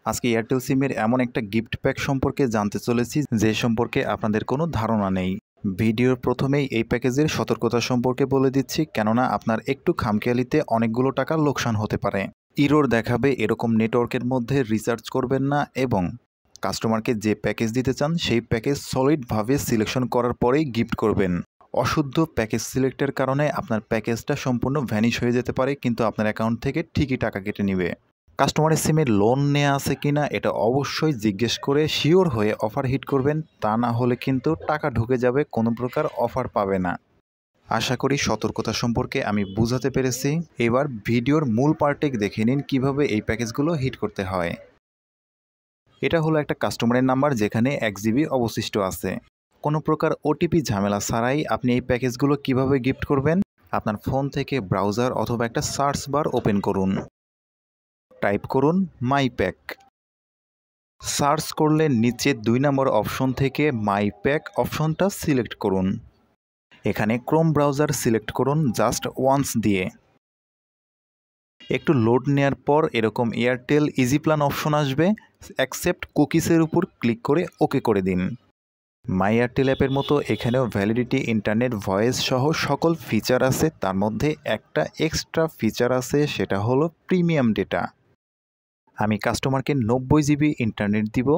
আজকে এয়ারটেল সিমের এমন একটা গিফট প্যাক সম্পর্কে জানতে চলেছি যে সম্পর্কে আপনাদের কোনো ধারণা নেই। ভিডিওর প্রথমেই এই প্যাকেজের সতর্কতা সম্পর্কে বলে দিচ্ছি, কেননা আপনার একটু খামখেয়ালিতে অনেকগুলো টাকা লোকসান হতে পারে। ইরোর দেখাবে এরকম নেটওয়ার্কের মধ্যে রিচার্জ করবেন না এবং কাস্টমারকে যে প্যাকেজ দিতে চান সেই প্যাকেজ সলিডভাবে সিলেকশন করার পরেই গিফট করবেন। অশুদ্ধ প্যাকেজ সিলেক্টের কারণে আপনার প্যাকেজটা সম্পূর্ণ ভ্যানিশ হয়ে যেতে পারে, কিন্তু আপনার অ্যাকাউন্ট থেকে ঠিকই টাকা কেটে নেবে। কাস্টমারের সিমে লোন নেওয়া আছে কিনা এটা অবশ্যই জিজ্ঞেস করে শিওর হয়ে অফার হিট করবেন, তা না হলে কিন্তু টাকা ঢুকে যাবে, কোনো প্রকার অফার পাবে না। আশা করি সতর্কতা সম্পর্কে আমি বুঝাতে পেরেছি। এবার ভিডিওর মূল পার্টে দেখে নিন কিভাবে এই প্যাকেজগুলো হিট করতে হয়। এটা হলো একটা কাস্টমারের নাম্বার যেখানে 1 জিবি অবশিষ্ট আছে। কোনো প্রকার ওটিপি ঝামেলা ছাড়াই আপনি এই প্যাকেজগুলো কিভাবে গিফট করবেন। আপনার ফোন থেকে ব্রাউজার অথবা একটা সার্চ বার ওপেন করুন, টাইপ করুন মাই প্যাক। সার্চ করলে নিচে 2 নম্বর অপশন থেকে মাই প্যাক অপশনটা সিলেক্ট করুন। এখানে ক্রোম ব্রাউজার সিলেক্ট করুন জাস্ট ওয়ান্স দিয়ে। একটু লোড নেওয়ার পর এরকম এয়ারটেল ইজি প্ল্যান অপশন আসবে, অ্যাকসেপ্ট কুকিজের উপর ক্লিক করে ওকে করে দিন। মাই এয়ারটেল অ্যাপের মতো এখানেও ভ্যালিডিটি, ইন্টারনেট, ভয়েস সহ সকল ফিচার আছে। তার মধ্যে একটা এক্সট্রা ফিচার আছে, সেটা হলো প্রিমিয়াম ডেটা। আমি কাস্টমারকে 90 জিবি ইন্টারনেট দিব,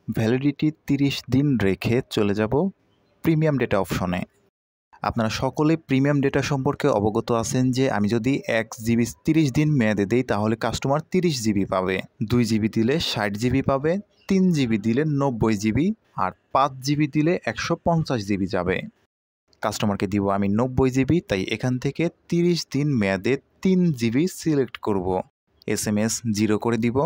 ভ্যালিডিটি 30 দিন রেখে চলে যাব প্রিমিয়াম ডেটা অপশনে। আপনারা সকলে প্রিমিয়াম ডেটা সম্পর্কে অবগত আছেন যে আমি যদি 1 জিবি 30 দিন মেয়াদে দেই তাহলে কাস্টমার 30 জিবি পাবে, 2 জিবি দিলে 60 জিবি পাবে, 3 জিবি দিলে 90 জিবি, আর 5 জিবি দিলে 150 জিবি যাবে। কাস্টমারকে দিব আমি 90 জিবি, তাই এখান থেকে 30 দিন মেয়াদে 3 জিবি সিলেক্ট করব। SMS 0 করে দিব।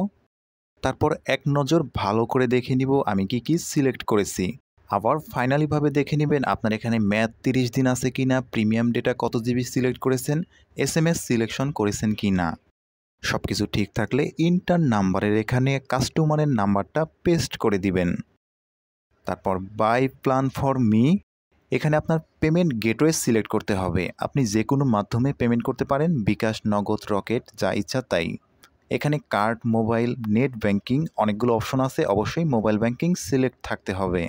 তারপর এক নজর ভালো করে দেখে নিব আমি কি সিলেক্ট করেছি। আবার ফাইনালিভাবে দেখে নেবেন আপনার এখানে মেয়াদ 30 দিন আছে কিনা, প্রিমিয়াম ডেটা কত জিবি সিলেক্ট করেছেন, SMS সিলেকশন করেছেন কিনা। সব কিছু ঠিক থাকলে ইন্টার নাম্বারের এখানে কাস্টমারের নাম্বারটা পেস্ট করে দিবেন। তারপর বাই প্ল্যান ফর মি, এখানে আপনার পেমেন্ট গেটওয়ে সিলেক্ট করতে হবে। আপনি যে কোনো মাধ্যমে পেমেন্ট করতে পারেন, বিকাশ, নগদ, রকেট, যা ইচ্ছা তাই। এখানে কার্ড, মোবাইল, নেট ব্যাংকিং অনেকগুলো অপশন আছে, অবশ্যই মোবাইল ব্যাংকিং সিলেক্ট থাকতে হবে।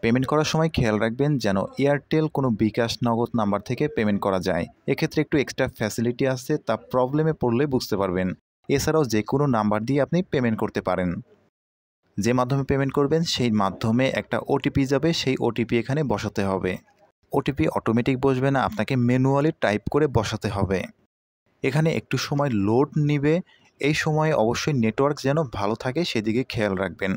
পেমেন্ট করার সময় খেয়াল রাখবেন যেন এয়ারটেল কোনো বিকাশ, নগদ নাম্বার থেকে পেমেন্ট করা যায়। এক্ষেত্রে একটু এক্সট্রা ফ্যাসিলিটি আছে, তা প্রবলেমে পড়লে বুঝতে পারবেন। এছাড়াও যে কোনো নাম্বার দিয়ে আপনি পেমেন্ট করতে পারেন। যে মাধ্যমে পেমেন্ট করবেন সেই মাধ্যমে একটা ওটিপি যাবে, সেই ওটিপি এখানে বসাতে হবে। ওটিপি অটোমেটিক বসবে না, আপনাকে ম্যানুয়ালি টাইপ করে বসাতে হবে। এখানে একটু সময় লোড নিবে, এই সময়ে অবশ্যই নেটওয়ার্ক যেন ভালো থাকে সেদিকে খেয়াল রাখবেন।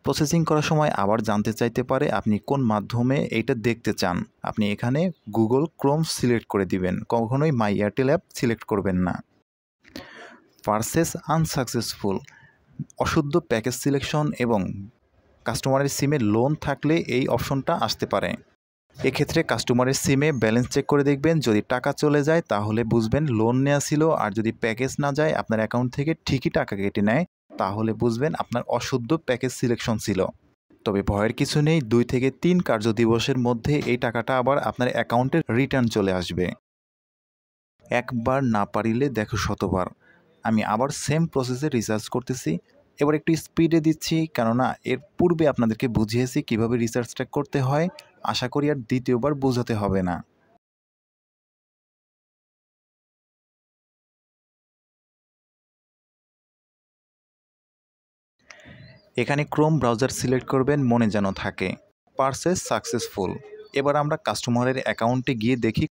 প্রসেসিং করার সময় আবার জানতে চাইতে পারে আপনি কোন মাধ্যমে এইটা দেখতে চান। আপনি এখানে গুগল ক্রোম সিলেক্ট করে দিবেন, কখনোই মাই এয়ারটেল অ্যাপ সিলেক্ট করবেন না। পারচেস আনসাকসেসফুল, অশুদ্ধ প্যাকেজ সিলেকশন এবং কাস্টমারের সিমে লোন থাকলে এই অপশনটা আসতে পারে। এক্ষেত্রে কাস্টমারের সিমে ব্যালেন্স চেক করে দেখবেন, যদি টাকা চলে যায় তাহলে বুঝবেন লোন নেওয়া ছিল, আর যদি প্যাকেজ না যায় আপনার অ্যাকাউন্ট থেকে ঠিকই টাকা কেটে নেয় তাহলে বুঝবেন আপনার অশুদ্ধ প্যাকেজ সিলেকশন ছিল। তবে ভয়ের কিছু নেই, 2 থেকে 3 কার্য দিবসের মধ্যে এই টাকাটা আবার আপনার অ্যাকাউন্টে রিটার্ন চলে আসবে। একবার না পারিলে দেখো শতবার। আমি আবার সেম প্রসেসে রিসার্চ করতেছি, এবার একটু স্পিডে দিচ্ছি, কেননা এর পূর্বে আপনাদেরকে বুঝিয়েছি কিভাবে রিসার্চটা করতে হয়। আশা করি আর দ্বিতীয়বার বোঝাতে হবে না। এখানে ক্রোম ব্রাউজার সিলেক্ট করবেন, মনে যেন থাকে। Purchase successful. এবার আমরা কাস্টমারের অ্যাকাউন্টে গিয়ে দেখি।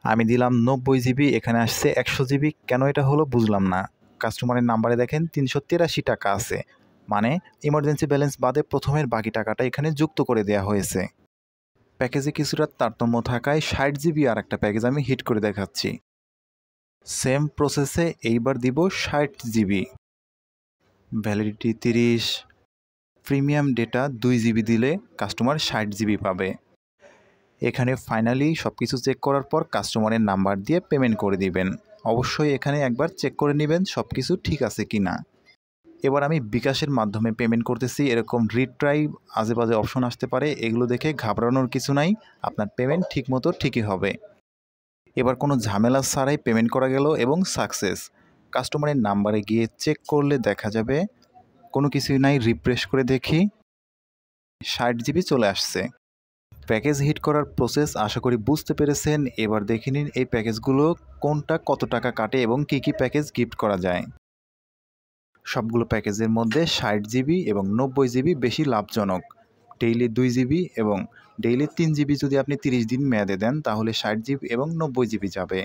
আমি দিলাম 90 জিবি, এখানে আসছে 100 জিবি, কেন এটা হলো বুঝলাম না। কাস্টমারের নাম্বারে দেখেন 383 টাকা আছে, মানে ইমার্জেন্সি ব্যালেন্স বাদে প্রথমের বাকি টাকাটা এখানে যুক্ত করে দেওয়া হয়েছে। প্যাকেজে কিছুটা তারতম্য থাকায় 60 জিবি আর একটা প্যাকেজ আমি হিট করে দেখাচ্ছি। সেম প্রসেসে এইবার দিব 60 GB, validity 30, premium data 2 GB দিলে কাস্টমার 60 জিবি পাবে। এখানে ফাইনালি সব কিছু চেক করার পর কাস্টমারের নাম্বার দিয়ে পেমেন্ট করে দিবেন। অবশ্যই এখানে একবার চেক করে নেবেন সব কিছু ঠিক আছে কি না। এবার আমি বিকাশের মাধ্যমে পেমেন্ট করতেছি, এরকম রিট্রাই আজে বাজে অপশন আসতে পারে, এগুলো দেখে ঘাবড়ানোর কিছু নাই, আপনার পেমেন্ট ঠিকমতো ঠিকই হবে। এবার কোনো ঝামেলা ছাড়াই পেমেন্ট করা গেল এবং সাকসেস। কাস্টমারের নাম্বারে গিয়ে চেক করলে দেখা যাবে কোনো কিছুই নাই, রিফ্রেশ করে দেখি 60 জিবি চলে আসছে। প্যাকেজ হিট করার প্রসেস আশা করি বুঝতে পেরেছেন। এবার দেখে নিন এই প্যাকেজগুলো কোনটা কত টাকা কাটে এবং কী কী প্যাকেজ গিফট করা যায়। সবগুলো প্যাকেজের মধ্যে 60 জিবি এবং 90 জিবি বেশি লাভজনক। ডেইলি 2 জিবি এবং ডেইলি 3 জিবি যদি আপনি 30 দিন মেয়াদে দেন তাহলে 60 জিবি এবং 90 জিবি যাবে।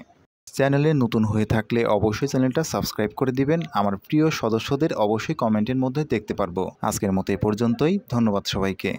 চ্যানেলে নতুন হয়ে থাকলে অবশ্যই চ্যানেলটা সাবস্ক্রাইব করে দিবেন। আমার প্রিয় সদস্যদের অবশ্যই কমেন্টের মধ্যে দেখতে পারবো। আজকের মতো এ পর্যন্তই। ধন্যবাদ সবাইকে।